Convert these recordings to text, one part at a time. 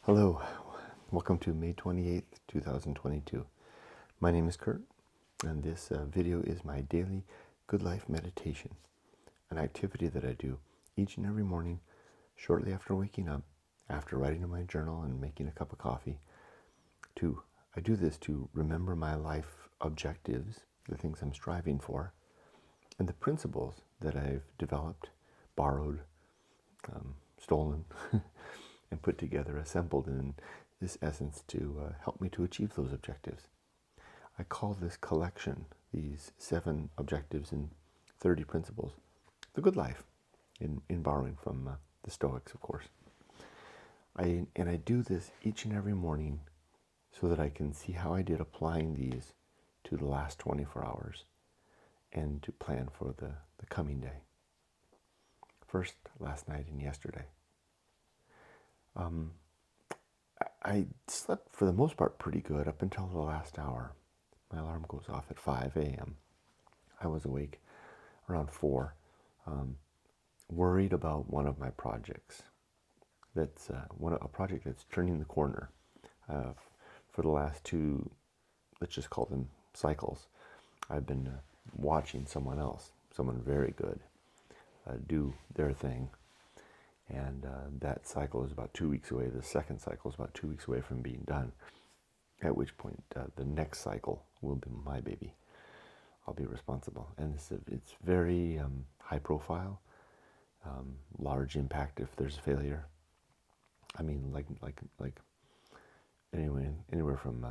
Hello, welcome to May 28th, 2022. My name is Kurt, and this video is my daily Good Life meditation, an activity that I do each and every morning shortly after waking up, after writing in my journal and making a cup of coffee. I do this to remember my life objectives, the things I'm striving for, and the principles that I've developed, borrowed, stolen, and put together, assembled in this essence to help me to achieve those objectives. I call this collection, these 7 objectives and 30 principles, the good life, in borrowing from the Stoics, of course. I do this each and every morning so that I can see how I did applying these to the last 24 hours and to plan for the coming day. First, last night and yesterday. I slept for the most part pretty good up until the last hour. My alarm goes off at 5 a.m. I was awake around 4, worried about one of my projects. That's a project that's turning the corner. For the last 2, let's just call them cycles, I've been watching someone very good, do their thing. And that cycle is about 2 weeks away. The second cycle is about 2 weeks away from being done, at which point the next cycle will be my baby. I'll be responsible. And it's very high profile, large impact if there's a failure. I mean, like anywhere from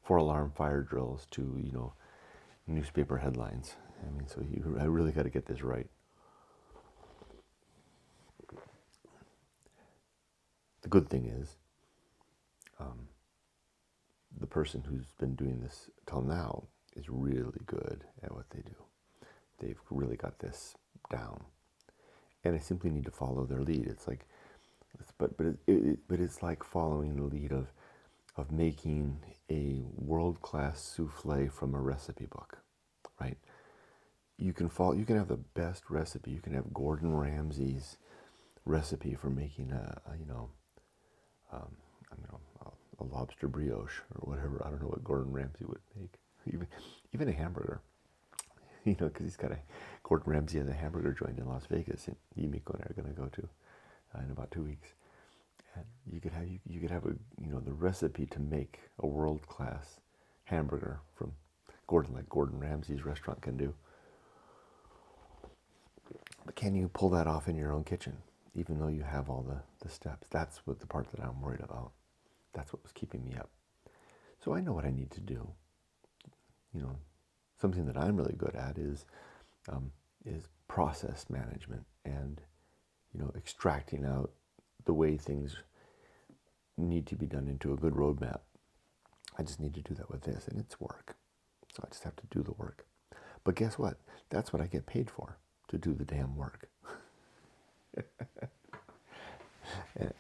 4-alarm fire drills to newspaper headlines. I mean, so I really got to get this right. The good thing is, the person who's been doing this till now is really good at what they do. They've really got this down, and I simply need to follow their lead. It's like, but it's like following the lead of making a world-class souffle from a recipe book, right? You can have the best recipe. You can have Gordon Ramsay's recipe for making a lobster brioche or whatever. I don't know what Gordon Ramsay would make. Even a hamburger. Because he's got Gordon Ramsay has a hamburger joint in Las Vegas, and Yumiko and I are going to go to in about 2 weeks. And you could have the recipe to make a world-class hamburger from Gordon Ramsay's restaurant can do. But can you pull that off in your own kitchen, even though you have all the steps? That's what the part that I'm worried about. That's what was keeping me up. So I know what I need to do. Something that I'm really good at is process management and extracting out the way things need to be done into a good roadmap. I just need to do that with this, and it's work. So I just have to do the work. But guess what? That's what I get paid for, to do the damn work.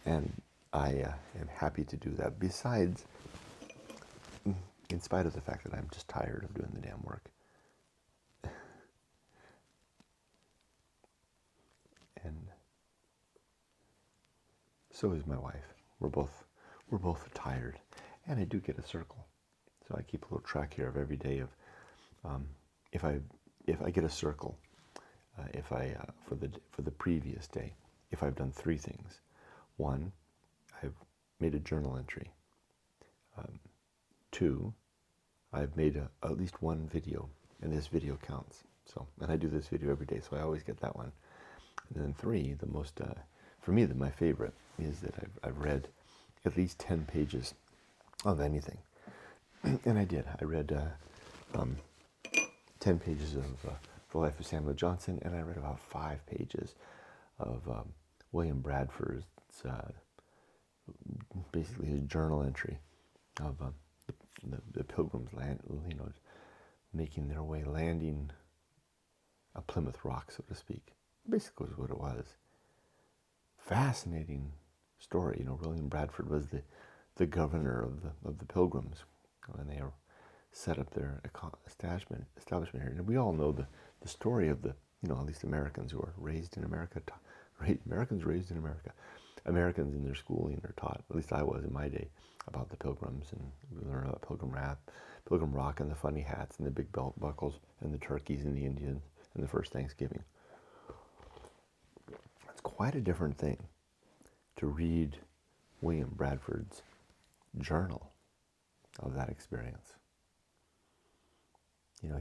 And I am happy to do that. Besides, in spite of the fact that I'm just tired of doing the damn work. And so is my wife. We're both tired, and I do get a circle. So I keep a little track here of every day of if I get a circle, for the previous day, if I've done 3 things. 1, I've made a journal entry. 2, I've made at least 1 video, and this video counts. So, and I do this video every day, so I always get that one. And then 3, the most, for me, my favorite is that I've read at least 10 pages of anything. And I did. I read 10 pages of The Life of Samuel Johnson, and I read about 5 pages of William Bradford's, basically his journal entry of the Pilgrims making their way, landing a Plymouth Rock, so to speak. Basically was what it was. Fascinating story. William Bradford was the governor of the Pilgrims when they set up their establishment here. And we all know the story of at least Americans who are raised in America, Americans raised in America, Americans in their schooling are taught, at least I was in my day, about the Pilgrims, and we learn about Pilgrim Rock, and the funny hats, and the big belt buckles, and the turkeys, and the Indians, and the first Thanksgiving. It's quite a different thing to read William Bradford's journal of that experience. You know,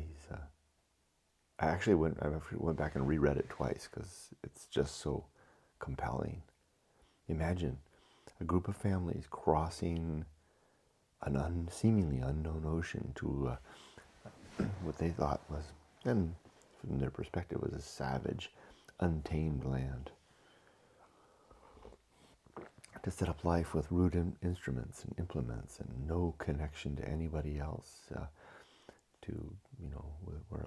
I actually went back and reread it twice because it's just so compelling. Imagine a group of families crossing an seemingly unknown ocean to what they thought was, and from their perspective, was a savage, untamed land, to set up life with rude instruments and implements and no connection to anybody else. We're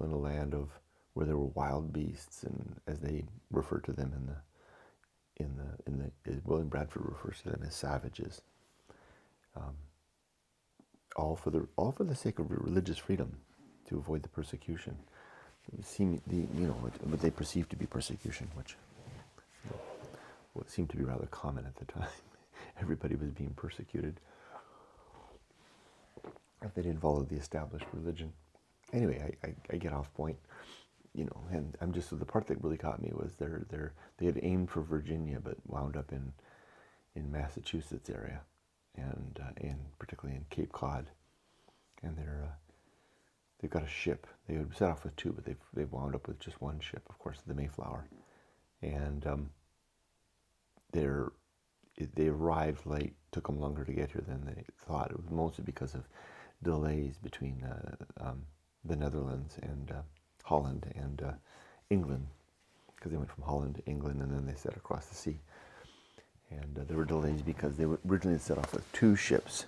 in a land of where there were wild beasts, and as they refer to them William Bradford refers to them as savages. All for the sake of religious freedom, to avoid the persecution. What they perceived to be persecution, which seemed to be rather common at the time. Everybody was being persecuted if they didn't follow the established religion. Anyway, I get off point, and I'm just, the part that really caught me was they had aimed for Virginia, but wound up in Massachusetts area, and particularly in Cape Cod, and they've got a ship. They would set off with two, but they've wound up with just one ship, of course, the Mayflower, and they arrived late. Took them longer to get here than they thought. It was mostly because of delays between the Netherlands and Holland and England, because they went from Holland to England and then they set across the sea. And there were delays because they were originally set off with two ships.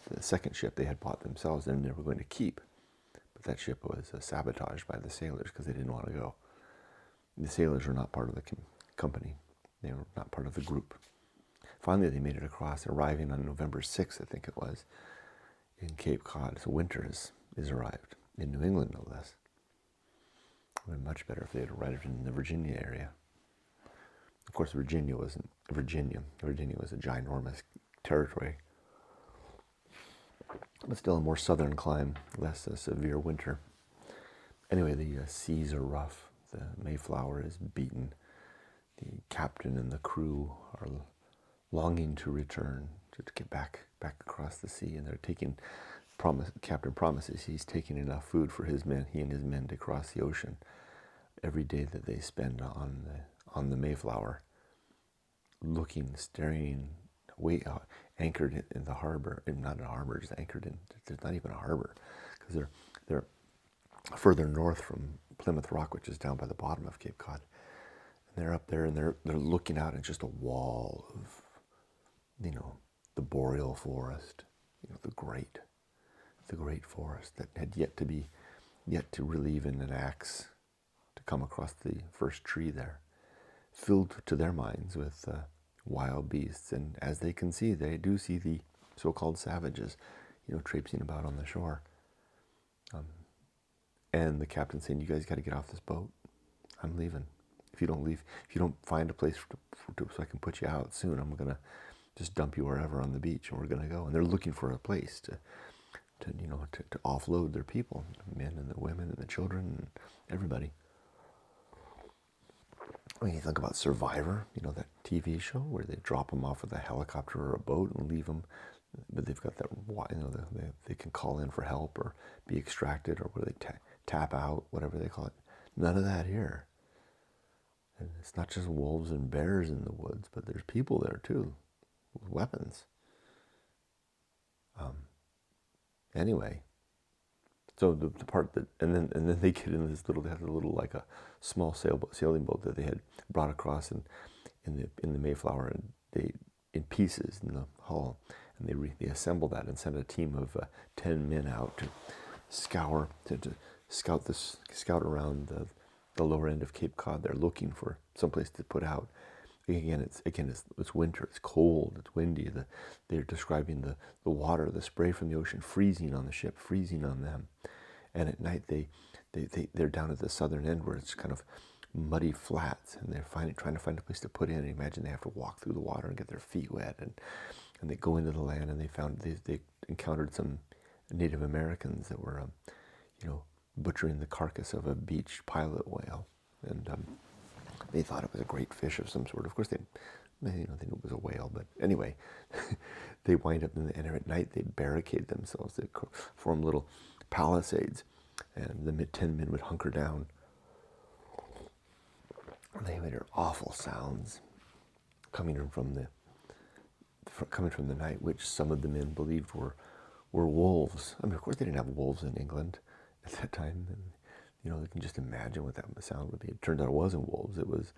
The second ship they had bought themselves and they were going to keep, but that ship was sabotaged by the sailors because they didn't want to go. The sailors were not part of the company. They were not part of the group. Finally, they made it across, arriving on November 6th, I think it was, in Cape Cod. So winter is arrived, in New England no less. It would have been much better if they had arrived in the Virginia area. Of course, Virginia wasn't Virginia. Virginia was a ginormous territory, but still a more southern climate, less a severe winter. Anyway, the seas are rough. The Mayflower is beaten. The captain and the crew are longing to return, to get back across the sea, and they're taking. Captain promises he's taking enough food for his men, he and his men, to cross the ocean every day that they spend on the Mayflower, staring, anchored in the harbor, and not a harbor, just anchored in. There's not even a harbor, because they're further north from Plymouth Rock, which is down by the bottom of Cape Cod. And they're up there, and they're looking out at just a wall of, the boreal forest, the great forest that had yet to really even an axe to come across the first tree there, filled to their minds with wild beasts. And as they can see, they do see the so-called savages, traipsing about on the shore. And the captain saying, "You guys got to get off this boat. I'm leaving. If you don't leave, if you don't find a place so I can put you out soon, I'm gonna just dump you wherever on the beach, and we're gonna go." And they're looking for a place to offload their people, the men and the women and the children and everybody. When you think about Survivor, that TV show where they drop them off with a helicopter or a boat and leave them, but they've got that, they can call in for help or be extracted, or where they tap out, whatever they call it. None of that here. And it's not just wolves and bears in the woods, but there's people there too, with weapons. Anyway, so the part that, and then they get in this little, they have a little, like a small sailing boat that they had brought across in the Mayflower, and they, in pieces in the hull, and they assemble that and send a team of 10 men out to scout around the lower end of Cape Cod. They're looking for someplace to put out. It's winter. It's cold. It's windy. They're describing the water, the spray from the ocean, freezing on the ship, freezing on them. And at night they're down at the southern end where it's kind of muddy flats, and they're trying to find a place to put in. And imagine they have to walk through the water and get their feet wet, and they go into the land, and they encountered some Native Americans that were, butchering the carcass of a beach pilot whale, and they thought it was a great fish of some sort. Of course, they knew it was a whale, but anyway, they wind up and at night they barricade themselves. They form little palisades, and the 10 men would hunker down. They would hear awful sounds coming from the night, which some of the men believed were wolves. I mean, of course, they didn't have wolves in England at that time, and you can just imagine what that sound would be. It turned out it wasn't wolves. It was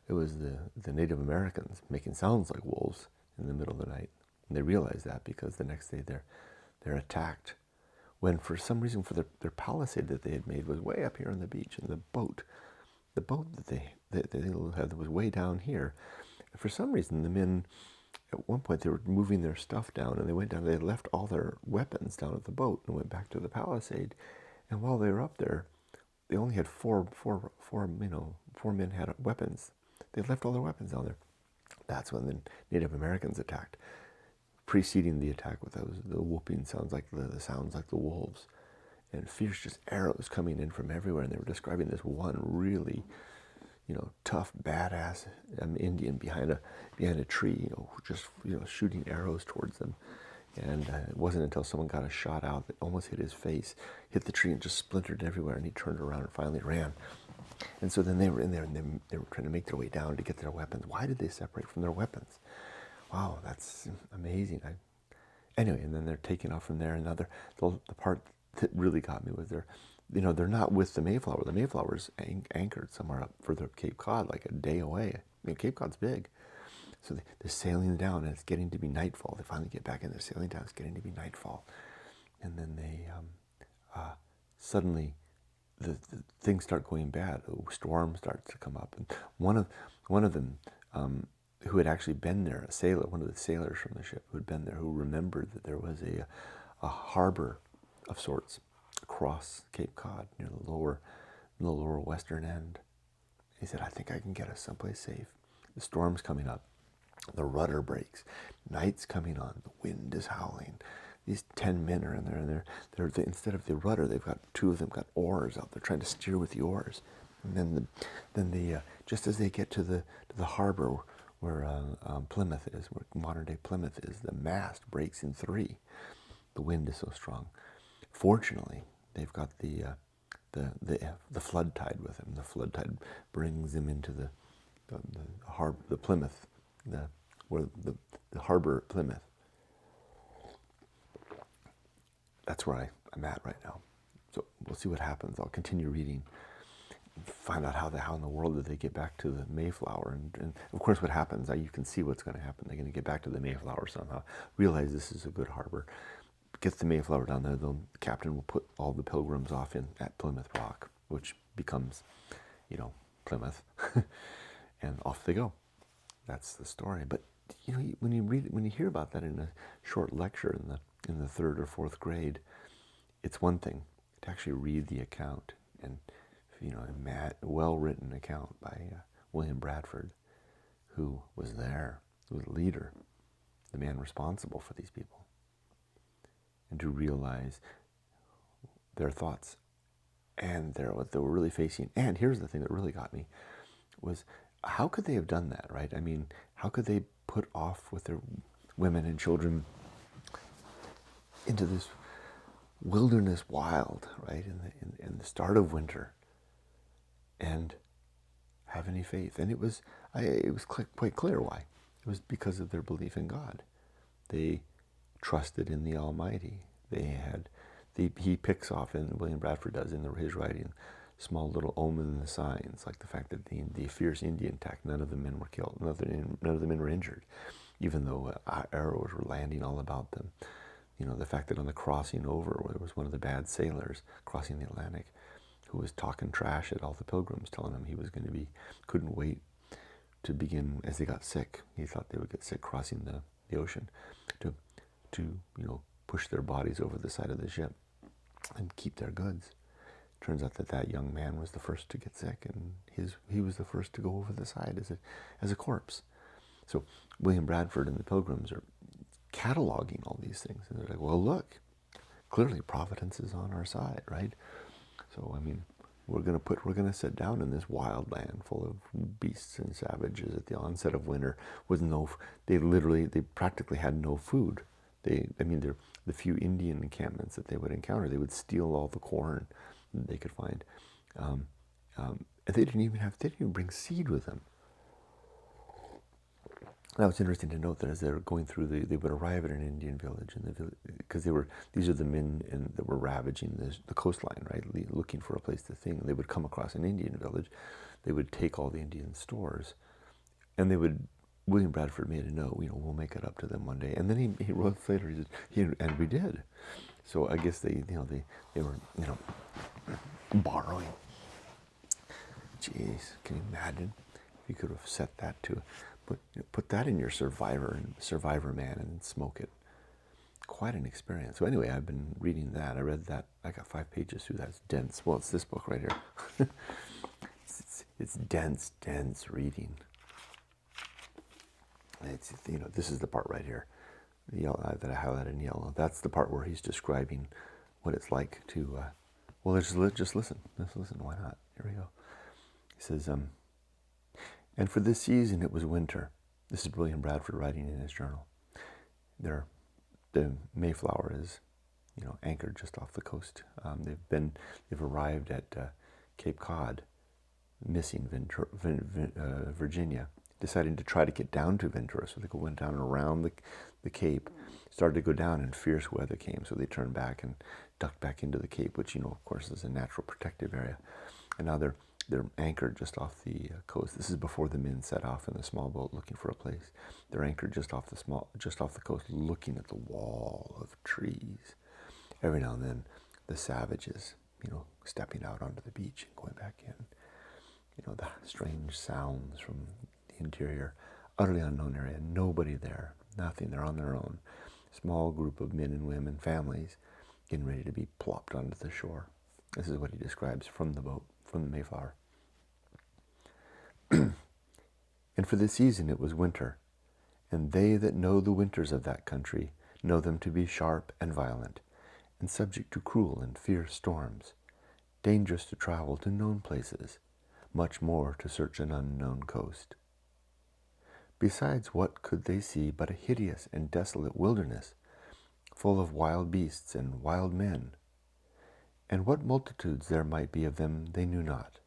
the Native Americans making sounds like wolves in the middle of the night. And they realized that because the next day they're attacked, when for some reason for their palisade that they had made was way up here on the beach, and the boat that they had was way down here. And for some reason, the men, at one point, they were moving their stuff down, and they went down. They left all their weapons down at the boat and went back to the palisade. And while they were up there, they only had four men had weapons. They left all their weapons down there. That's when the Native Americans attacked. Preceding the attack with the whooping sounds like the sounds like the wolves, and fierce just arrows coming in from everywhere. And they were describing this one really, tough, badass Indian behind a tree, just shooting arrows towards them. And it wasn't until someone got a shot out that almost hit his face, hit the tree, and just splintered everywhere. And he turned around and finally ran. And so then they were in there, and they were trying to make their way down to get their weapons. Why did they separate from their weapons? Wow, that's amazing. Anyway, and then they're taking off from there. And the part that really got me was they're not with the Mayflower. The Mayflower's anchored somewhere up further up Cape Cod, like a day away. Cape Cod's big. So they're sailing down, and it's getting to be nightfall. They finally get back in. They're sailing down. It's getting to be nightfall. And then they suddenly the things start going bad. A storm starts to come up. And one of them, who had actually been there, a sailor, one of the sailors from the ship who had been there, who remembered that there was a harbor of sorts across Cape Cod near the lower western end. He said, "I think I can get us someplace safe. The storm's coming up. The rudder breaks. Night's coming on. The wind is howling. These 10 men are in there, and they're instead of the rudder, they've got 2 of them got oars out. They're trying to steer with the oars. And then just as they get to the harbor where Plymouth is, where modern day Plymouth is, the mast breaks in 3. The wind is so strong. Fortunately, they've got the flood tide with them. The flood tide brings them into the harbor, the Plymouth, the harbor at Plymouth. That's where I'm at right now. So we'll see what happens. I'll continue reading, find out how in the world did they get back to the Mayflower, and of course what happens. You can see what's going to happen. They're going to get back to the Mayflower somehow. Realize this is a good harbor. Get the Mayflower down there. The captain will put all the pilgrims off at Plymouth Rock, which becomes, Plymouth, and off they go. That's the story. But when you hear about that in a short lecture in the 3rd or 4th grade, it's one thing to actually read the account, and a well-written account by William Bradford, who was there, who was the leader, the man responsible for these people, and to realize their thoughts and what they were really facing. And here's the thing that really got me was, how could they have done that, right? I mean, how could they put off with their women and children into this wilderness wild, right, in the start of winter, and have any faith? And it was quite clear why. It was because of their belief in God. They trusted in the Almighty. He picks off, and William Bradford does in his writing, small little omens and signs, like the fact that the fierce Indian attack, none of the men were killed, none of the men were injured, even though arrows were landing all about them. The fact that on the crossing over, where there was one of the bad sailors crossing the Atlantic, who was talking trash at all the pilgrims, telling them he was going to couldn't wait to begin, as they got sick. He thought they would get sick crossing the ocean, to push their bodies over the side of the ship and keep their goods. Turns out that that young man was the first to get sick, and he was the first to go over the side as a corpse. So William Bradford and the Pilgrims are cataloging all these things, and they're like, well, look, clearly providence is on our side, right? So I mean, we're gonna sit down in this wild land full of beasts and savages at the onset of winter with they practically had no food. The few Indian encampments that they would encounter, they would steal all the corn that they could find. And they didn't even bring seed with them. Now it's interesting to note that as they were going through, they would arrive at an Indian village, because these are the men that were ravaging the coastline, right, looking for a place to sing. They would come across an Indian village, they would take all the Indian stores, and William Bradford made a note, we'll make it up to them one day. And then he wrote later, and we did. So I guess they were borrowing. Jeez, can you imagine if you could have set that to, put that in your Survivor Man and smoke it. Quite an experience. So anyway, I've been reading that. I read that. I got 5 pages through that. It's dense. Well, it's this book right here. it's dense reading. It's, this is the part right here, that I highlighted in yellow. That's the part where he's describing what it's like to. Well, just listen. Let's listen. Why not? Here we go. He says, and for this season it was winter. This is William Bradford writing in his journal. The Mayflower is, anchored just off the coast. They've arrived at Cape Cod, missing Virginia, deciding to try to get down to Ventura. So they went down around the Cape, started to go down, and fierce weather came. So they turned back and ducked back into the Cape, which, of course, is a natural protective area. And now they're anchored just off the coast. This is before the men set off in the small boat looking for a place. They're anchored just off the coast, looking at the wall of trees. Every now and then, the savages, stepping out onto the beach and going back in. The strange sounds from the interior, utterly unknown area, nobody there, nothing. They're on their own. Small group of men and women, families, getting ready to be plopped onto the shore. This is what he describes from the boat, from the Mayflower. And for the season it was winter, and they that know the winters of that country know them to be sharp and violent, and subject to cruel and fierce storms, dangerous to travel to known places, much more to search an unknown coast. Besides, what could they see but a hideous and desolate wilderness, full of wild beasts and wild men? And what multitudes there might be of them they knew not.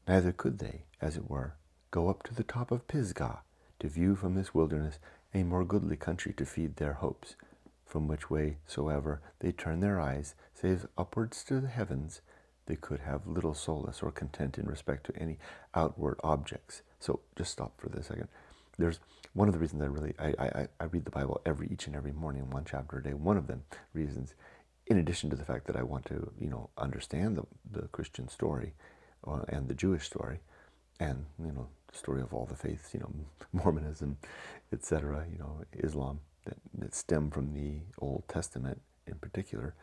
Neither could they, as it were, go up to the top of Pisgah, to view from this wilderness a more goodly country to feed their hopes, from which way soever they turn their eyes, save upwards to the heavens, they could have little solace or content in respect to any outward objects. So just stop for this second. There's one of the reasons I read the Bible each and every morning, one chapter a day. One of them reasons, in addition to the fact that I want to, understand the Christian story and the Jewish story, and the story of all the faiths, Mormonism, etc., Islam, that stem from the Old Testament in particular.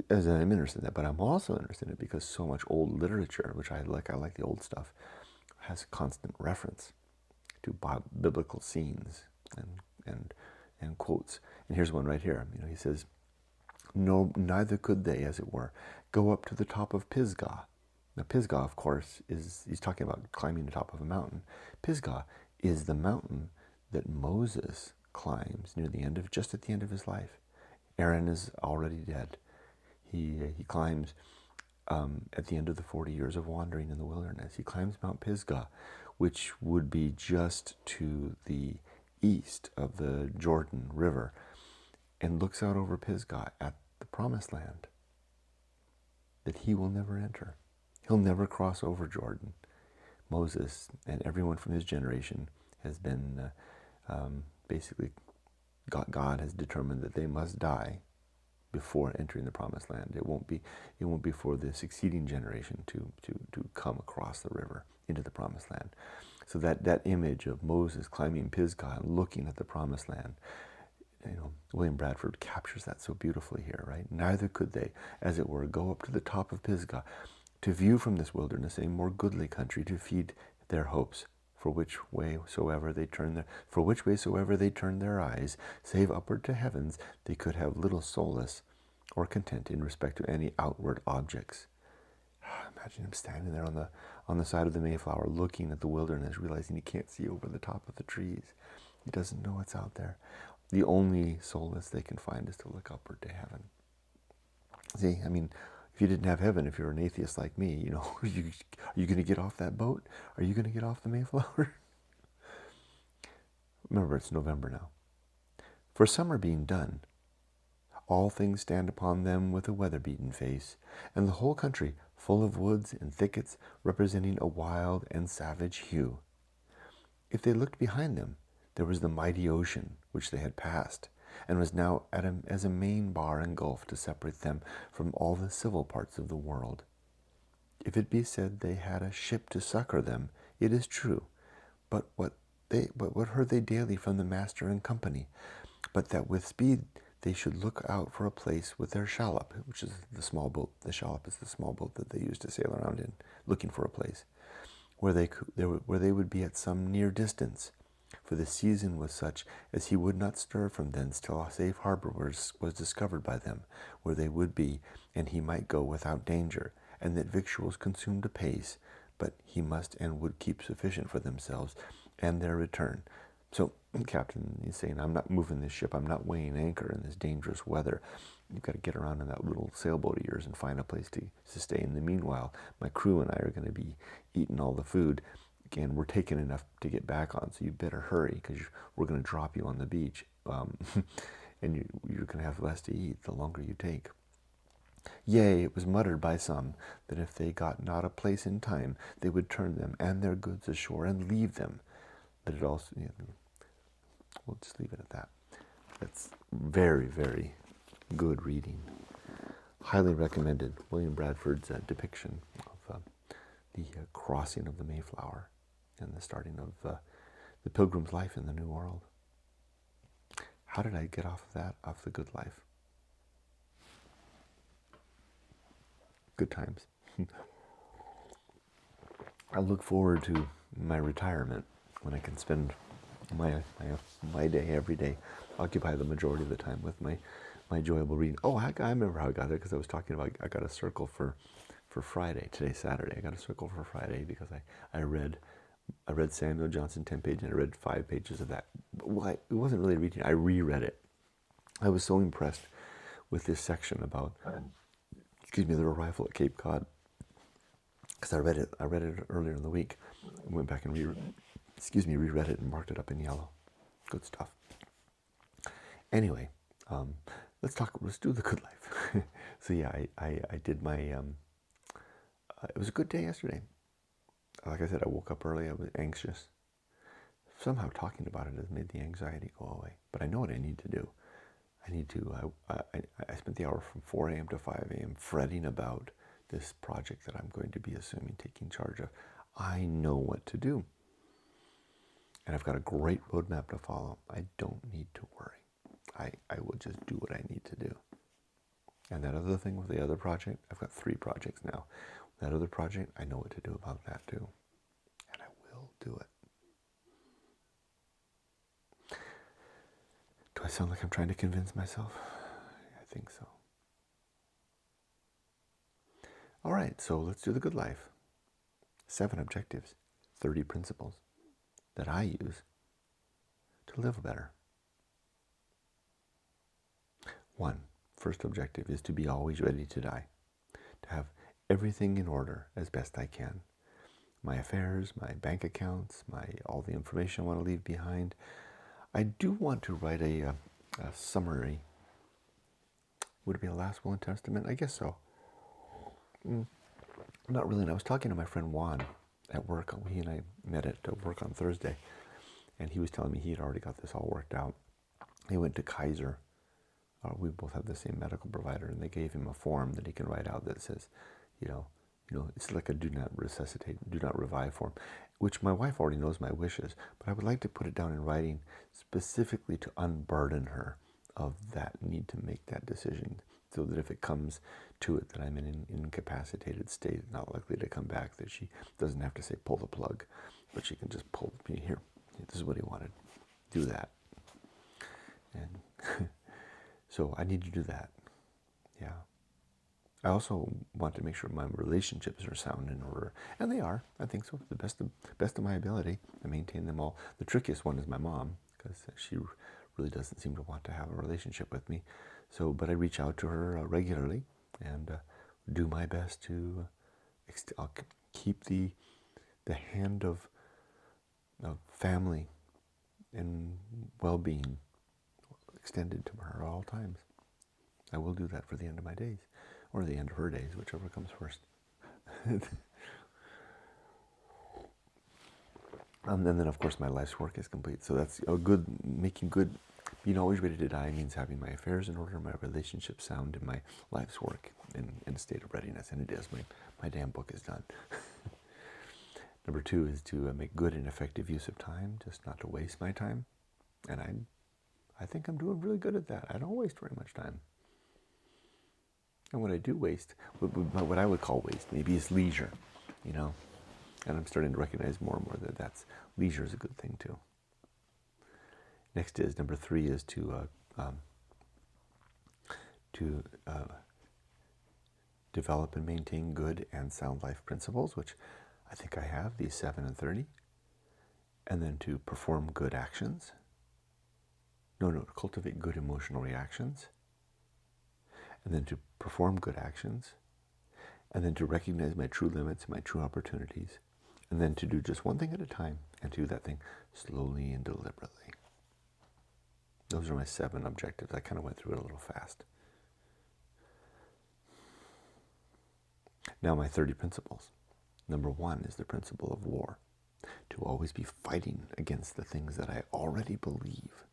As I'm interested in that, but I'm also interested in it because so much old literature, which I like the old stuff, has constant reference to biblical scenes and quotes. And here's one right here. He says, "No, neither could they, as it were, go up to the top of Pisgah." Now, Pisgah, of course, he's talking about climbing the top of a mountain. Pisgah is the mountain that Moses climbs just at the end of his life. Aaron is already dead. He climbs at the end of the 40 years of wandering in the wilderness. He climbs Mount Pisgah, which would be just to the east of the Jordan River, and looks out over Pisgah at the Promised Land that he will never enter. He'll never cross over Jordan. Moses and everyone from his generation has been basically, God has determined that they must die before entering the Promised Land. It won't be for the succeeding generation to come across the river into the Promised Land. So that image of Moses climbing Pisgah and looking at the Promised Land William Bradford captures that so beautifully here, right? Neither could they, as it were, go up to the top of Pisgah, to view from this wilderness a more goodly country to feed their hopes, for which way soever they turned their eyes, save upward to heavens, they could have little solace or content in respect to any outward objects. Imagine him standing there on the side of the Mayflower, looking at the wilderness, realizing he can't see over the top of the trees. He doesn't know what's out there. The only solace they can find is to look upward to heaven. See, I mean, if you didn't have heaven, if you're an atheist like me, are you going to get off that boat? Are you going to get off the Mayflower? Remember, it's November now. For summer being done, all things stand upon them with a weather-beaten face, and the whole country full of woods and thickets representing a wild and savage hue. If they looked behind them, there was the mighty ocean which they had passed, and was now as a main bar and gulf to separate them from all the civil parts of the world. If it be said they had a ship to succor them, it is true, but what heard they daily from the master and company, but that with speed they should look out for a place with their shallop, which is the small boat. The shallop is the small boat that they used to sail around in, looking for a place, where they would be at some near distance. For the season was such as he would not stir from thence till a safe harbor was discovered by them, where they would be, and he might go without danger, and that victuals consumed apace, but he must and would keep sufficient for themselves and their return. So the captain is saying, I'm not moving this ship, I'm not weighing anchor in this dangerous weather. You've got to get around in that little sailboat of yours and find a place to stay. In the meanwhile, my crew and I are going to be eating all the food. Again, we're taking enough to get back on, so you better hurry, because we're going to drop you on the beach, and you're going to have less to eat the longer you take. Yea, it was muttered by some that if they got not a place in time, they would turn them and their goods ashore and leave them. But it also, we'll just leave it at that. That's very, very good reading. Highly recommended. William Bradford's depiction of the crossing of the Mayflower and the starting of the Pilgrim's life in the New World. How did I get off of that? Off the good life. Good times. I look forward to my retirement, when I can spend my day every day, occupy the majority of the time with my enjoyable reading. Oh, I remember how I got it, because I was talking about, I got a circle for Friday. Today's Saturday. I got a circle for Friday because I read Samuel Johnson 10-page, and I read 5 pages of that. Well, it wasn't really reading. I reread it. I was so impressed with this section about, the arrival at Cape Cod, because I read it earlier in the week. I went back and reread it and marked it up in yellow. Good stuff. Anyway, let's do the good life. So yeah, I did my, it was a good day yesterday. Like I said, I woke up early, I was anxious. Somehow talking about it has made the anxiety go away. But I know what I need to do. I spent the hour from 4 a.m. to 5 a.m. fretting about this project that I'm going to be taking charge of. I know what to do. And I've got a great roadmap to follow. I don't need to worry. I will just do what I need to do. And that other thing with the other project, I've got 3 projects now. That other project, I know what to do about that too. And I will do it. Do I sound like I'm trying to convince myself? I think so. All right, so let's do the good life. 7 objectives, 30 principles that I use to live better. 1, first objective is to be always ready to die, to have everything in order as best I can. My affairs, my bank accounts, all the information I want to leave behind. I do want to write a summary. Would it be a last will and testament? I guess so. Not really. And I was talking to my friend Juan at work. He and I met at work on Thursday, and he was telling me he had already got this all worked out. He went to Kaiser. We both have the same medical provider, and they gave him a form that he can write out that says, it's like a do not resuscitate, do not revive form, which my wife already knows my wishes, but I would like to put it down in writing specifically to unburden her of that need to make that decision, so that if it comes to it that I'm in an incapacitated state, not likely to come back, that she doesn't have to say pull the plug, but she can just pull me here. This is what he wanted. Do that. And so I need to do that. Yeah. I also want to make sure my relationships are sound and in order, and they are. I think so. The best of my ability, I maintain them all. The trickiest one is my mom, because she really doesn't seem to want to have a relationship with me. So, but I reach out to her regularly and do my best to I'll keep the hand of family and well-being extended to her at all times. I will do that for the end of my days, or the end of her days, whichever comes first. And then, of course, my life's work is complete. So that's making good, being always ready to die means having my affairs in order, my relationships sound, and my life's work in a state of readiness. And it is. My damn book is done. Number 2 is to make good and effective use of time, just not to waste my time. And I think I'm doing really good at that. I don't waste very much time. And what I do waste, what I would call waste, maybe is leisure, And I'm starting to recognize more and more that leisure is a good thing too. Next is number 3 is to develop and maintain good and sound life principles, which I think I have, these 7 and 30. And then to perform good actions. To cultivate good emotional reactions. And then to perform good actions. And then to recognize my true limits and my true opportunities. And then to do just one thing at a time, and to do that thing slowly and deliberately. Those are my 7 objectives. I kind of went through it a little fast. Now my 30 principles. Number 1 is the principle of war. To always be fighting against the things that I already believe.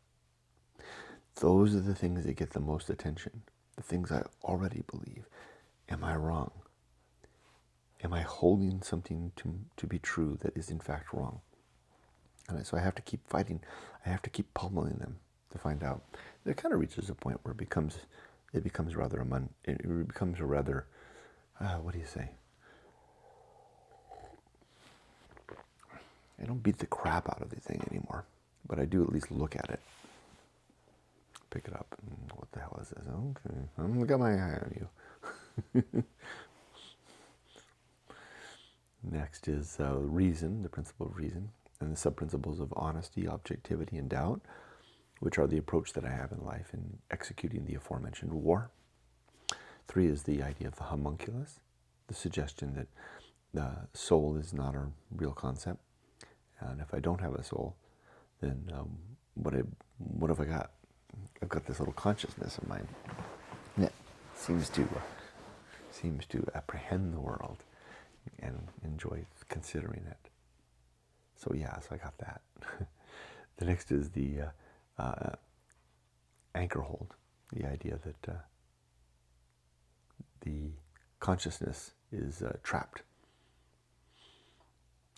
Those are the things that get the most attention. The things I already believe. Am I wrong? Am I holding something to be true that is in fact wrong? And so I have to keep fighting. I have to keep pummeling them to find out. It kind of reaches a point where it becomes rather what do you say? I don't beat the crap out of the thing anymore, but I do at least look at it. Pick it up. And what the hell is this? Okay, I got my eye on you. Next is reason, the principle of reason, and the sub-principles of honesty, objectivity, and doubt, which are the approach that I have in life in executing the aforementioned war. 3 is the idea of the homunculus, the suggestion that the soul is not a real concept. And if I don't have a soul, then what have I got? I've got this little consciousness of mine that seems to apprehend the world and enjoy considering it. So I got that. The next is the Anchorhold, the idea that the consciousness is trapped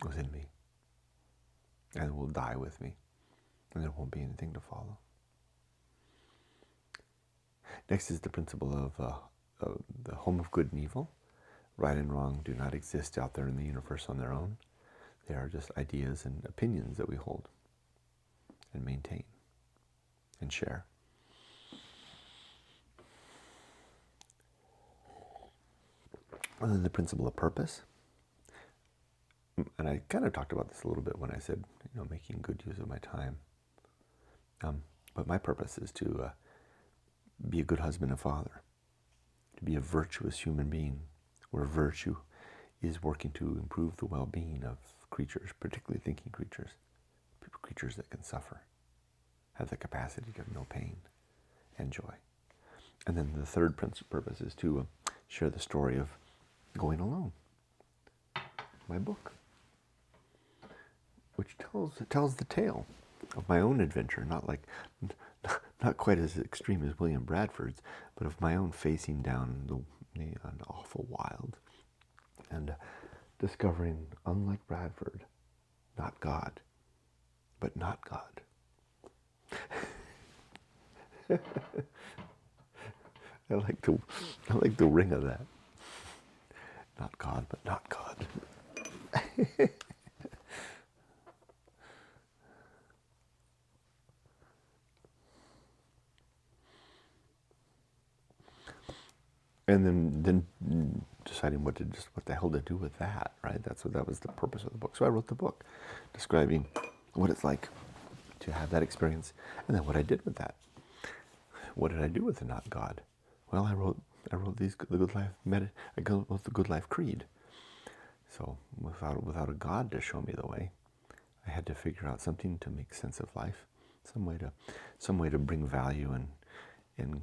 within me and will die with me, and there won't be anything to follow. Next is the principle of the home of good and evil. Right and wrong do not exist out there in the universe on their own. They are just ideas and opinions that we hold and maintain and share. And then the principle of purpose. And I kind of talked about this a little bit when I said, making good use of my time. But my purpose is to be a good husband and father, to be a virtuous human being, where virtue is working to improve the well-being of creatures, particularly thinking creatures, creatures that can suffer, have the capacity to know pain and joy. And then the third purpose is to share the story of going alone, my book, which tells the tale of my own adventure, not quite as extreme as William Bradford's, but of my own facing down an awful wild and discovering, unlike Bradford, not God, but not God. I like the ring of that. Not God, but not God. And then deciding what the hell to do with that, right? That was the purpose of the book. So I wrote the book describing what it's like to have that experience, and then what I did with that. What did I do with the not God? Well, I wrote the Good Life Creed. So without a God to show me the way, I had to figure out something to make sense of life, some way to bring value and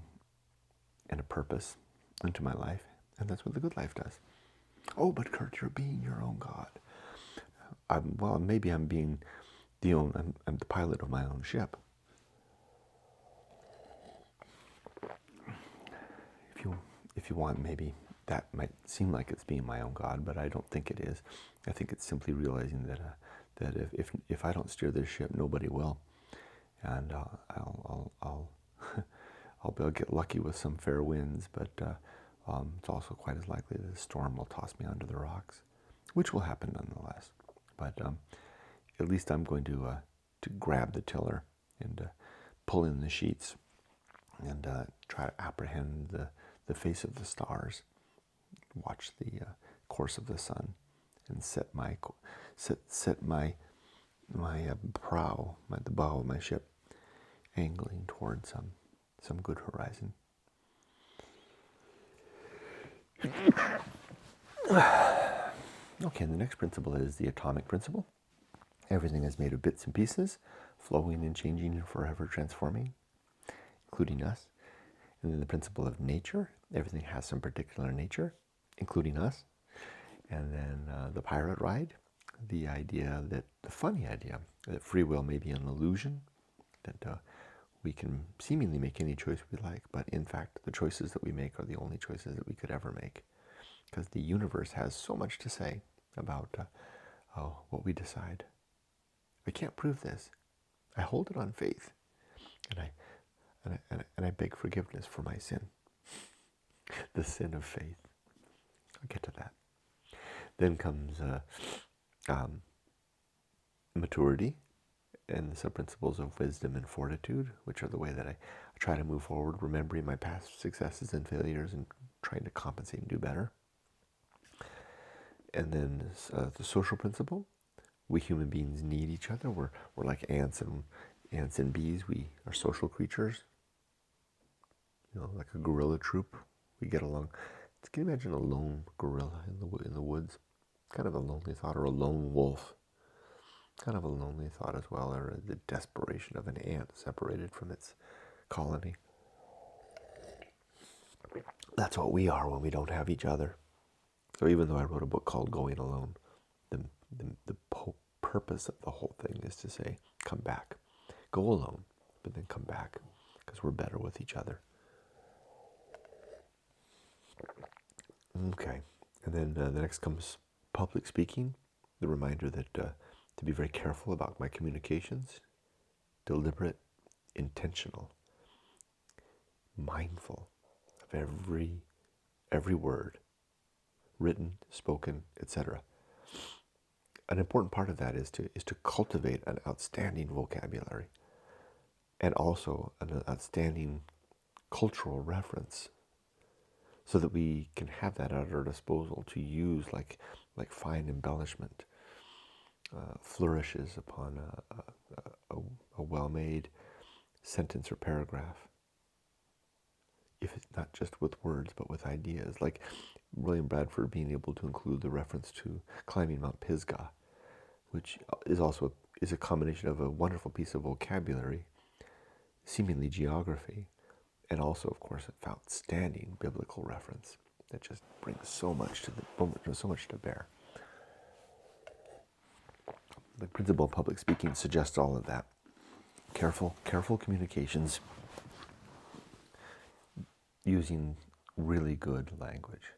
a purpose into my life, and that's what the Good Life does. Oh, but Kurt, you're being your own God. Maybe I'm being I'm the pilot of my own ship. If you want, maybe that might seem like it's being my own God, but I don't think it is. I think it's simply realizing that if I don't steer this ship, nobody will, and I'll get lucky with some fair winds, but it's also quite as likely that the storm will toss me under the rocks, which will happen nonetheless. But at least I'm going to grab the tiller and pull in the sheets and try to apprehend the face of the stars, watch the course of the sun, and set my prow, the bow of my ship, angling towards some good horizon. Okay, and the next principle is the atomic principle. Everything is made of bits and pieces, flowing and changing and forever transforming, including us. And then the principle of nature. Everything has some particular nature, including us. And then the pirate ride. The funny idea that free will may be an illusion, that we can seemingly make any choice we like, but in fact, the choices that we make are the only choices that we could ever make. Because the universe has so much to say about what we decide. I can't prove this. I hold it on faith, and I beg forgiveness for my sin, the sin of faith. I'll get to that. Then comes maturity and the sub-principles of wisdom and fortitude, which are the way that I try to move forward, remembering my past successes and failures and trying to compensate and do better. And then the social principle. We human beings need each other. We're like ants and bees. We are social creatures. Like a gorilla troop. We get along. Can you imagine a lone gorilla in the woods? Kind of a lonely thought, or a lone wolf. Kind of a lonely thought as well, or the desperation of an ant separated from its colony. That's what we are when we don't have each other. So even though I wrote a book called Going Alone, the purpose of the whole thing is to say, come back. Go alone, but then come back, because we're better with each other. Okay, and then the next comes public speaking, the reminder that to be very careful about my communications, deliberate, intentional, mindful of every word, written, spoken, etc. An important part of that is to cultivate an outstanding vocabulary and also an outstanding cultural reference, so that we can have that at our disposal to use like fine embellishment, flourishes upon a well-made sentence or paragraph. If it's not just with words, but with ideas, like William Bradford being able to include the reference to climbing Mount Pisgah, which is a combination of a wonderful piece of vocabulary, seemingly geography, and also, of course, an outstanding biblical reference that just brings so much to bear. The principle of public speaking suggests all of that. Careful communications, using really good language.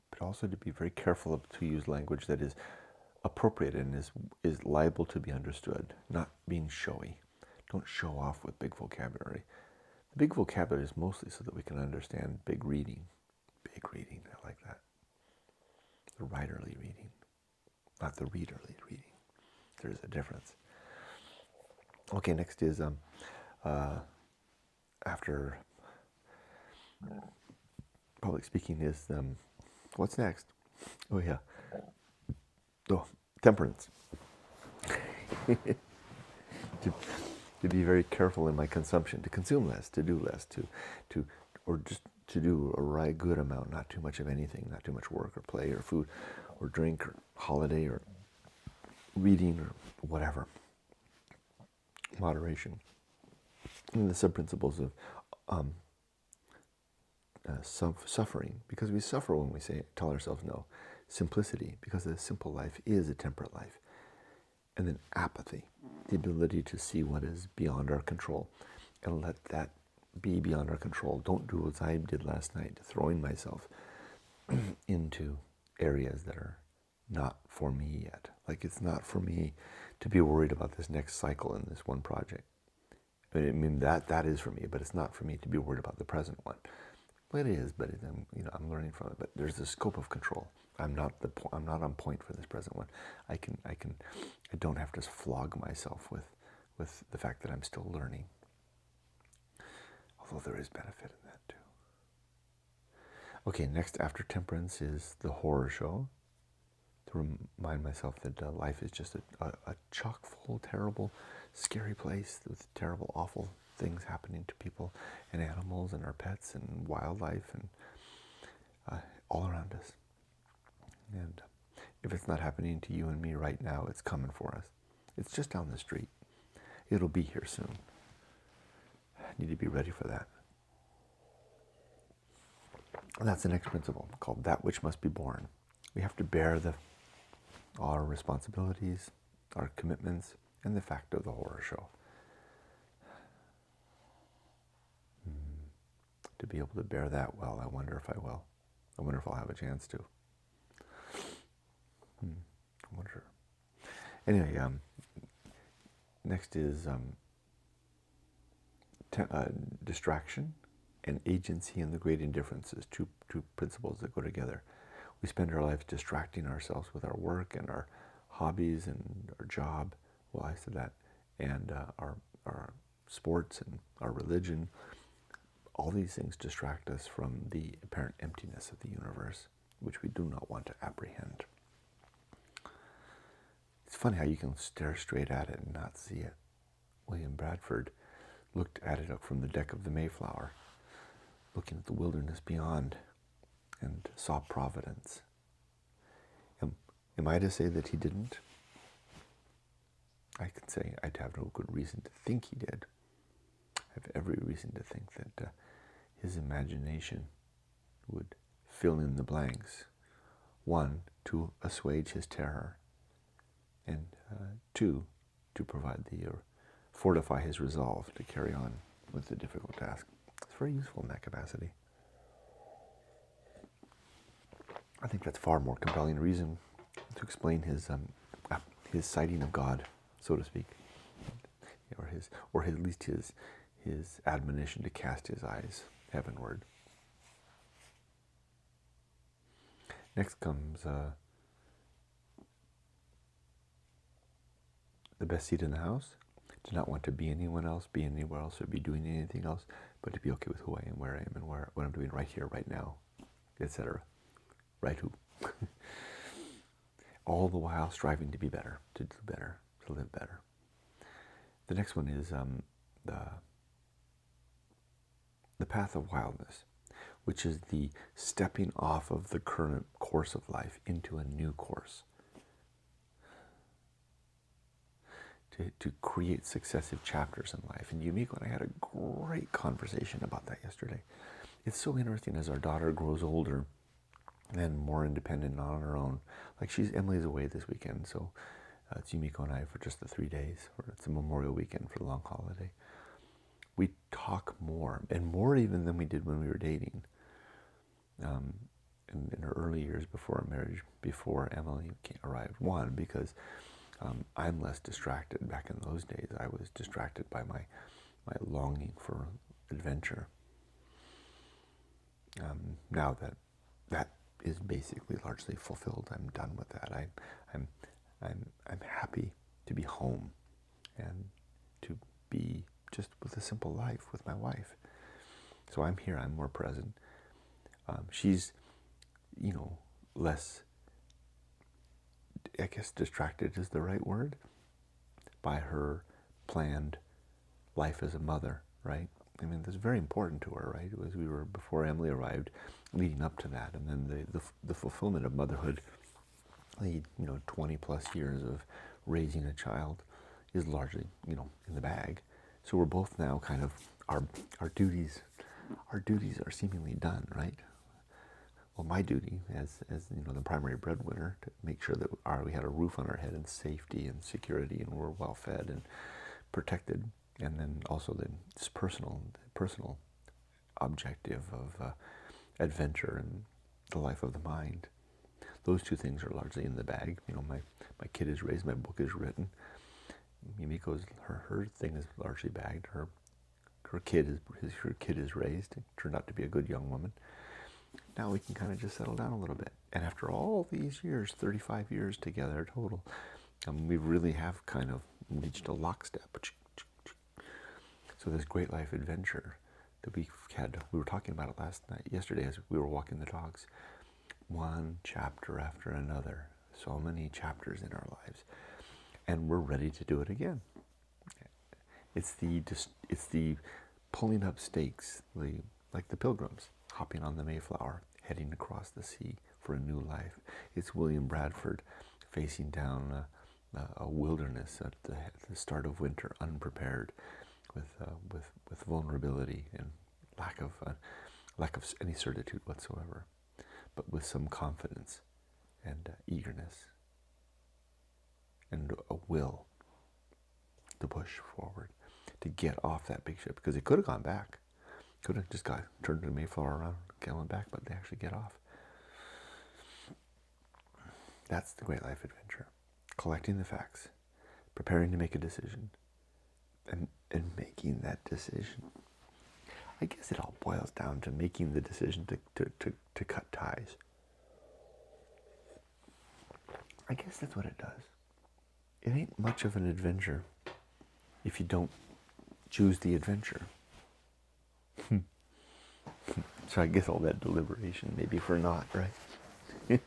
But also to be very careful to use language that is appropriate and is liable to be understood, not being showy. Don't show off with big vocabulary. The big vocabulary is mostly so that we can understand big reading. Big reading, I like that. The writerly reading, not the readerly reading. There's a difference. Okay, next is after public speaking is what's next? Oh yeah, temperance. to be very careful in my consumption, to consume less, to do less, or just to do a right good amount, not too much of anything, not too much work or play or food or drink or holiday or reading or whatever. Moderation. And the sub-principles of suffering, because we suffer when we tell ourselves no. Simplicity, because a simple life is a temperate life. And then apathy, the ability to see what is beyond our control and let that be beyond our control. Don't do as I did last night, throwing myself into areas that are not for me yet. Like, it's not for me to be worried about this next cycle in this one project. I mean that is for me, but it's not for me to be worried about the present one. Well, it is, but I'm learning from it. But there's a scope of control. I'm not on point for this present one. I don't have to flog myself with the fact that I'm still learning. Although there is benefit in that too. Okay, next after temperance is the horror show. To remind myself that life is just a chock full, terrible, scary place with terrible, awful things happening to people and animals and our pets and wildlife and all around us. And if it's not happening to you and me right now, it's coming for us. It's just down the street. It'll be here soon. I need to be ready for that. And that's the next principle, called that which must be borne. We have to bear our responsibilities, our commitments, and the fact of the horror show. To be able to bear that well, I wonder if I will. I wonder if I'll have a chance to. I wonder. Anyway, next is distraction and agency and the great indifference is two principles that go together. We spend our lives distracting ourselves with our work and our hobbies and our job. Well, I said that. And our sports and our religion. All these things distract us from the apparent emptiness of the universe, which we do not want to apprehend. It's funny how you can stare straight at it and not see it. William Bradford looked at it up from the deck of the Mayflower, looking at the wilderness beyond, and saw providence. Am I to say that he didn't? I could say I'd have no good reason to think he did. I have every reason to think that his imagination would fill in the blanks. One, to assuage his terror, and two, to provide fortify his resolve to carry on with the difficult task. It's very useful in that capacity. I think that's far more compelling reason to explain his sighting of God, so to speak, or at least his admonition to cast his eyes heavenward. Next comes the best seat in the house. To not want to be anyone else, be anywhere else, or be doing anything else, but to be okay with who I am, where I am, and what I'm doing right here, right now, etc. Right who? All the while striving to be better, to do better, to live better. The next one is the Path of Wildness, which is the stepping off of the current course of life into a new course. To create successive chapters in life. And Yumiko and I had a great conversation about that yesterday. It's so interesting as our daughter grows older and more independent on her own. Like Emily's away this weekend, so it's Yumiko and I for just the 3 days, or it's a Memorial weekend for the long holiday. We talk more, and more even than we did when we were dating. in her early years before marriage, before Emily arrived. One, because I'm less distracted. Back in those days, I was distracted by my longing for adventure. Now that is basically largely fulfilled, I'm done with that. I'm happy to be home and to be just with a simple life with my wife. So I'm here. I'm more present. She's, less, I guess distracted is the right word, by her planned life as a mother, right? I mean, that's very important to her, right? It was, we were, before Emily arrived, leading up to that, and then the fulfillment of motherhood, the 20 plus years of raising a child is largely, in the bag. So we're both now kind of, our duties are seemingly done, right? Well, my duty as the primary breadwinner, to make sure that we had a roof on our head and safety and security, and we're well fed and protected, and then also this personal objective of adventure and the life of the mind. Those two things are largely in the bag. My kid is raised, my book is written. Mimiko's, her thing is largely bagged. Her kid is raised. It turned out to be a good young woman. Now we can kind of just settle down a little bit. And after all these years, 35 years together total, we really have kind of reached a lockstep. So this great life adventure that we were talking about it yesterday as we were walking the dogs. One chapter after another, so many chapters in our lives, and we're ready to do it again. It's the pulling up stakes, like the Pilgrims hopping on the Mayflower, heading across the sea for a new life. It's William Bradford facing down a wilderness at the start of winter, unprepared, with vulnerability and lack of any certitude whatsoever, but with some confidence and eagerness and a will to push forward, to get off that big ship, because it could have gone back. Could have just turned the Mayflower around, going back, but they actually get off. That's the great life adventure. Collecting the facts, preparing to make a decision, and making that decision. I guess it all boils down to making the decision to cut ties. I guess that's what it does. It ain't much of an adventure if you don't choose the adventure. So I guess all that deliberation maybe for naught, right?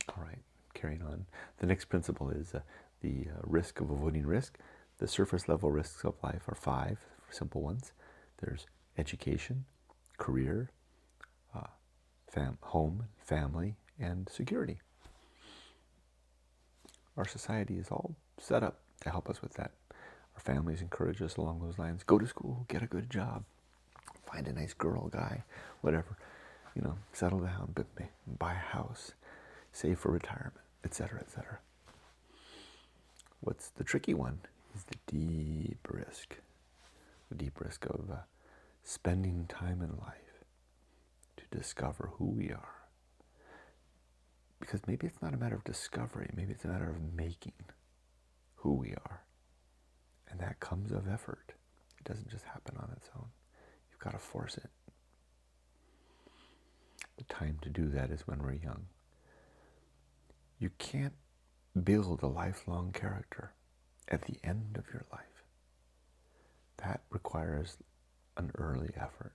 All right, carrying on. The next principle is the risk of avoiding risk. The surface level risks of life are 5 simple ones. There's education, career, home, family, and security. Our society is all set up to help us with that. Our families encourage us along those lines. Go to school, get a good job, find a nice girl, guy, whatever. Settle down, buy a house, save for retirement, etc., etc. What's the tricky one is the deep risk. The deep risk of spending time in life to discover who we are. Because maybe it's not a matter of discovery, maybe it's a matter of making who we are. And that comes of effort. It doesn't just happen on its own. You've got to force it. The time to do that is when we're young. You can't build a lifelong character at the end of your life. That requires an early effort.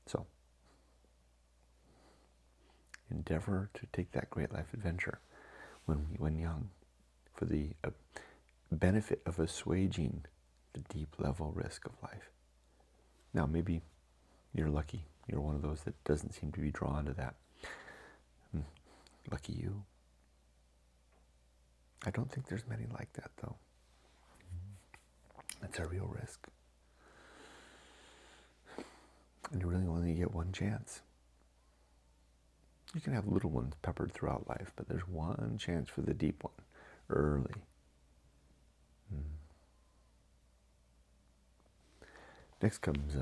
So, endeavor to take that great life adventure when young, for the benefit of assuaging the deep level risk of life. Now, maybe you're lucky. You're one of those that doesn't seem to be drawn to that. Lucky you. I don't think there's many like that, though. It's a real risk. And you really only get one chance. You can have little ones peppered throughout life, but there's one chance for the deep one, early. Next comes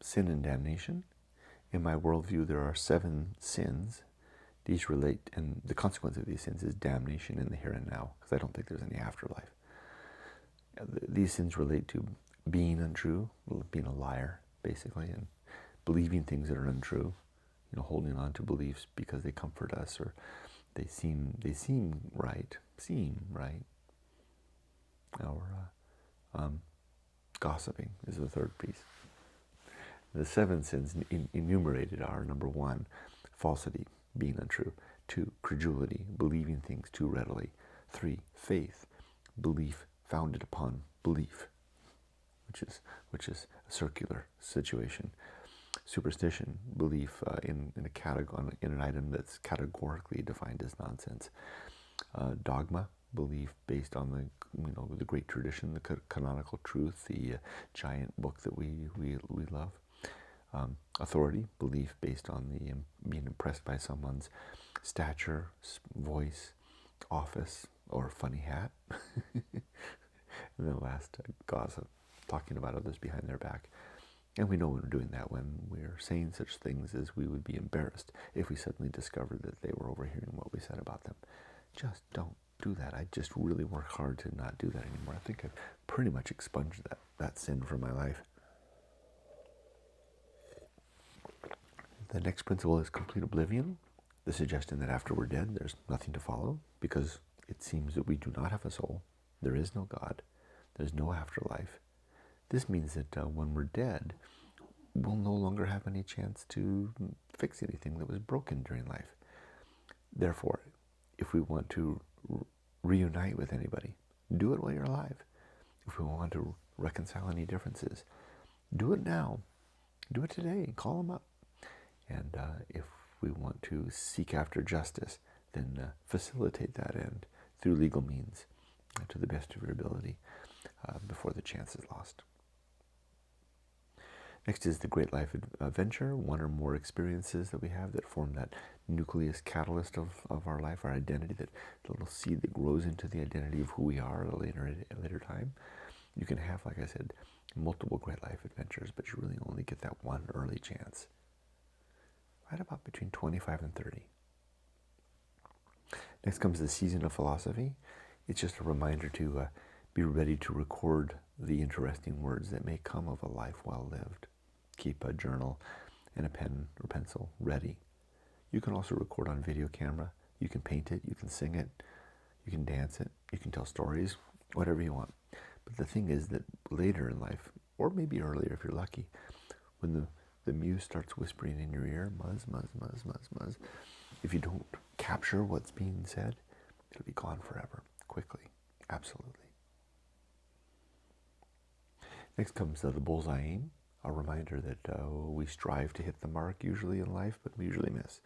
sin and damnation. In my worldview, there are 7 sins. These relate, and the consequence of these sins is damnation in the here and now, because I don't think there's any afterlife. These sins relate to being untrue, being a liar, basically, and believing things that are untrue. Holding on to beliefs because they comfort us or they seem right. Or gossiping is the third piece. The 7 sins enumerated are: number 1, falsity, being untrue; 2, credulity, believing things too readily; 3, faith, belief founded upon belief, which is a circular situation; superstition, belief in an item that's categorically defined as nonsense; dogma, belief based on the great tradition, the canonical truth, the giant book that we love; authority, belief based on being impressed by someone's stature, voice, office, or funny hat; and then last, gossip, talking about others behind their back. And we know when we're doing that when we're saying such things as we would be embarrassed if we suddenly discovered that they were overhearing what we said about them. Just don't do that. I just really work hard to not do that anymore. I think I've pretty much expunged that sin from my life. The next principle is complete oblivion, the suggestion that after we're dead, there's nothing to follow, because it seems that we do not have a soul. There is no God. There's no afterlife. This means that when we're dead, we'll no longer have any chance to fix anything that was broken during life. Therefore, if we want to reunite with anybody, do it while you're alive. If we want to reconcile any differences, do it now. Do it today. Call them up. And if we want to seek after justice, then facilitate that end through legal means to the best of your ability before the chance is lost. Next is the great life adventure, one or more experiences that we have that form that nucleus catalyst of our life, our identity, that little seed that grows into the identity of who we are at a later time. You can have, like I said, multiple great life adventures, but you really only get that one early chance. Right about between 25 and 30. Next comes the season of philosophy. It's just a reminder to be ready to record the interesting words that may come of a life well lived. Keep a journal and a pen or pencil ready. You can also record on video camera. You can paint it, you can sing it, you can dance it, you can tell stories, whatever you want. But the thing is that later in life, or maybe earlier if you're lucky, when the muse starts whispering in your ear, muzz, muzz, muzz, muzz, muzz, if you don't capture what's being said, it'll be gone forever, quickly, absolutely. Next comes the Bullseye Aim, a reminder that we strive to hit the mark usually in life, but we usually miss.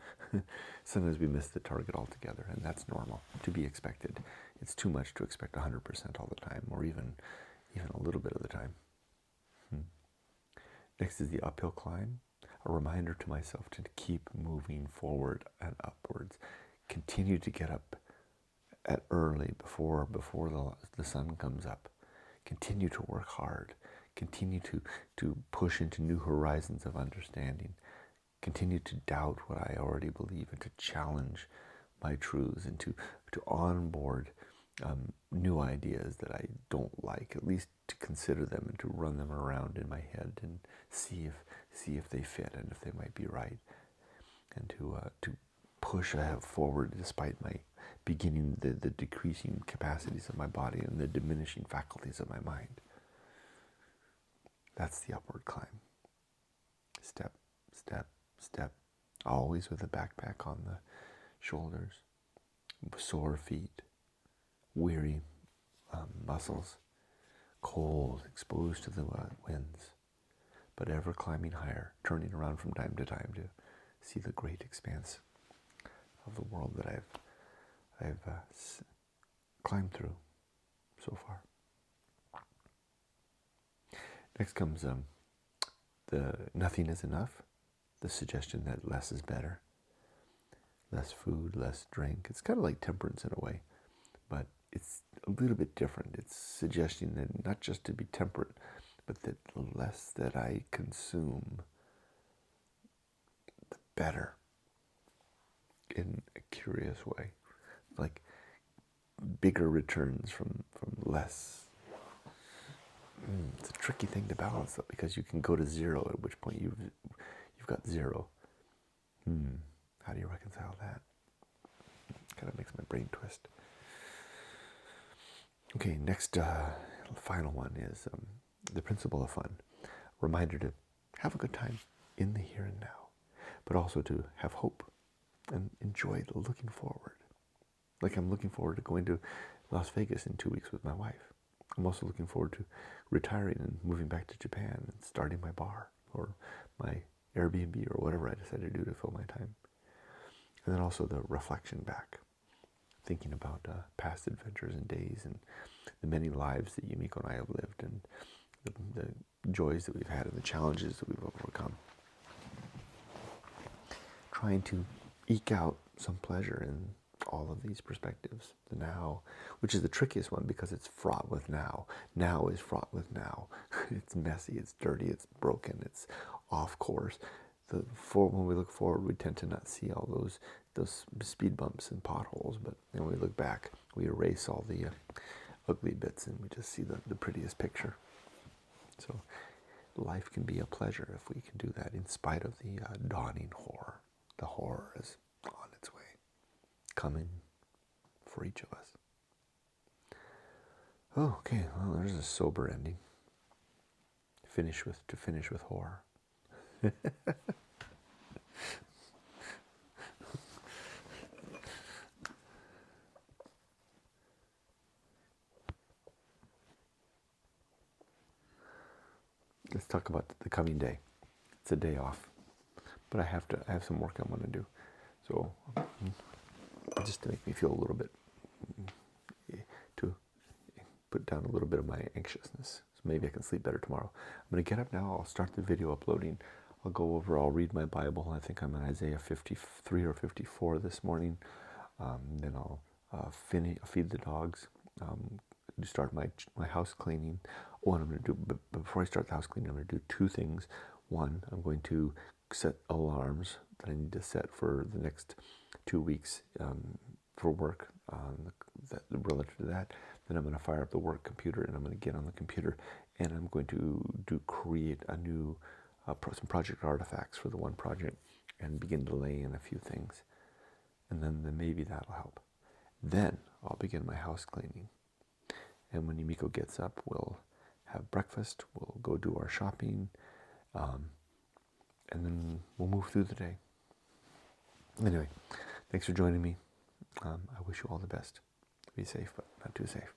Sometimes we miss the target altogether, and that's normal, to be expected. It's too much to expect 100% all the time, or even a little bit of the time. Next is the uphill climb, a reminder to myself to keep moving forward and upwards. Continue to get up at early before the sun comes up. Continue to work hard. Continue to push into new horizons of understanding. Continue to doubt what I already believe and to challenge my truths and to onboard new ideas that I don't like, at least to consider them and to run them around in my head and see if they fit and if they might be right, and to push forward despite my the decreasing capacities of my body and the diminishing faculties of my mind. That's the upward climb. Step, step, step, always with a backpack on the shoulders, sore feet, weary muscles, cold, exposed to the winds, but ever climbing higher, turning around from time to time to see the great expanse of the world that I've climbed through so far. Next comes the nothing is enough, the suggestion that less is better. Less food, less drink. It's kind of like temperance in a way, but it's a little bit different. It's suggesting that not just to be temperate, but the less that I consume, the better, in a curious way. Like bigger returns from less. It's a tricky thing to balance though, because you can go to zero, at which point you've got zero. How do you reconcile that? Kind of makes my brain twist. Okay, next final one is the principle of fun. Reminder to have a good time in the here and now, but also to have hope and enjoy the looking forward. Like I'm looking forward to going to Las Vegas in 2 weeks with my wife. I'm also looking forward to retiring and moving back to Japan and starting my bar or my Airbnb or whatever I decide to do to fill my time. And then also the reflection back, thinking about past adventures and days and the many lives that Yumiko and I have lived, and the joys that we've had and the challenges that we've overcome. Trying to eke out some pleasure in all of these perspectives. The now, which is the trickiest one because it's fraught with now. Now is fraught with now. It's messy, it's dirty, it's broken, it's off course. When we look forward, we tend to not see all those speed bumps and potholes, but then when we look back, we erase all the ugly bits and we just see the prettiest picture. So life can be a pleasure if we can do that in spite of the dawning horror. The horror is on its way, coming for each of us. Oh, okay, well, there's a sober ending. To finish with horror. Let's talk about the coming day. It's a day off, but I have some work I'm going to do. So just to make me feel a little bit, to put down a little bit of my anxiousness. So maybe I can sleep better tomorrow. I'm going to get up now. I'll start the video uploading. I'll read my Bible. I think I'm in Isaiah 53 or 54 this morning. Then I'll feed the dogs, start my house cleaning. And I'm going to do, but before I start the house cleaning, I'm going to do two things. One, I'm going to set alarms that I need to set for the next 2 weeks for work relative to that. Then I'm going to fire up the work computer and I'm going to get on the computer and I'm going to create a new some project artifacts for the one project and begin to lay in a few things. And then maybe that'll help. Then I'll begin my house cleaning. And when Yumiko gets up, we'll have breakfast, we'll go do our shopping, and then we'll move through the day. Anyway, thanks for joining me. I wish you all the best. Be safe, but not too safe.